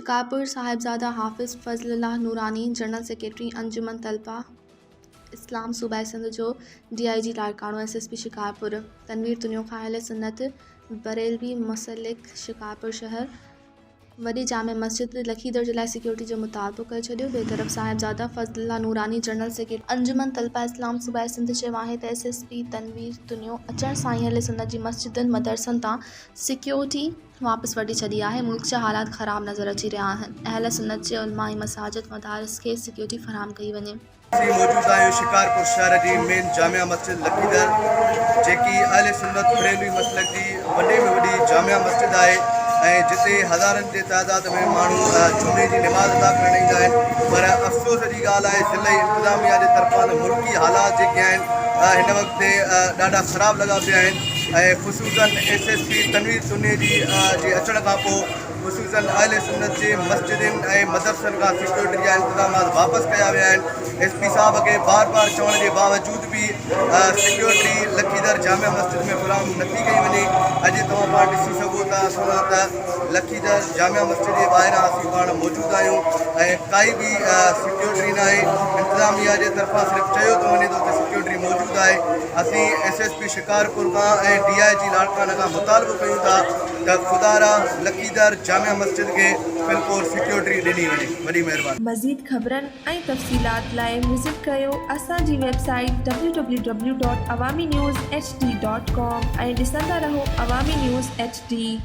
शिकारपुर साहिबजादा हाफिज़ फ़ज़लुल्लाह नूरानी general secretary अंजुमन तलबा इस्लाम सूबाई सिंध जो DIG लाड़काणो SSP शिकारपुर तनवीर तुनियो खां अहले सुन्नत बरेलवी मुसलिक शिकारपुर शहर वॾी जामे मस्जिद लखीदर जे लाइ सिक्योरिटी जो मुतालबो करे छॾियो। ॿिए तरफ़ साहिबजादा फ़ज़लुल्लाह नूरानी जनरल सेक्रेटरी अंजुमन तलबा इस्लाम सूबाई सिंध चयो आहे त SSP तनवीर तुनियो अचण सां ई अहले सुन्नत जी मस्जिदुनि मदरसनि तां सिक्योरिटी वापसि वठी छॾी आहे। मुल्क जा हालात ख़राब नज़र अची रहिया आहिनि। अहले सुन्नत जे उलमा ऐं मसाजिद मदारिस खे सिक्योरिटी फराहम कई वञे। मौजूद आहियूं शिकारपुर शहर जी मेन जामिया मस्जिद लखीदर जेकी अहले सुन्नत बरेलवी मसलक जी वॾे में वॾी जामिया मस्जिद आहे ऐं जिते हज़ारनि जे तइदाद में माण्हू जुमे जी निमाज़ अदा करणु ईंदा आहिनि। पर अफ़सोस जी ॻाल्हि आहे ज़िले इंतिज़ामिया जे तरफ़ां मुल्की हालात जेके आहिनि हिन वक़्तु ॾाढा ख़राब लॻा पिया आहिनि ऐं ख़ुसूसन SSP तनवीर तुनियो जे अचण खां पोइ ख़ुसूसन अहले सुन्नत जे मस्जिदनि ऐं मदरसनि खां सिक्योरिटी जा इंतज़ामात वापसि कया विया आहिनि। SP साहब खे बार बार चवण जे बावजूद बि सिक्योरिटी लखीदर जामिया मस्जिद में फ़राहम नथी कई वञे। अॼु तव्हां पाण ॾिसी सघो था त लखीदर जामिया मस्जिद जे ॿाहिरां असीं पाण मौजूद आहियूं ऐं काई बि सिक्योरिटी न आहे। इंतिज़ामिया जे तरफ़ां सिर्फ़ु चयो थो वञे थो त सिक्योरिटी मौजूदु आहे। असीं SSP शिकारपुर खां ऐं DIG लाड़कान खां मुतालबो कयूं था त खुदारा लखीदर जामिया मस्जिद खे बिल्कुलु सिक्योरिटी ॾिनी वञे। वॾी महिरबानी। मज़ीद ख़बरनि ऐं तफ़सीलात लाइ विज़िट कयो असांजी वेबसाइट www.awamiNewsHD.com ऐं ॾिसंदा रहो अवामी न्यूज़ HD।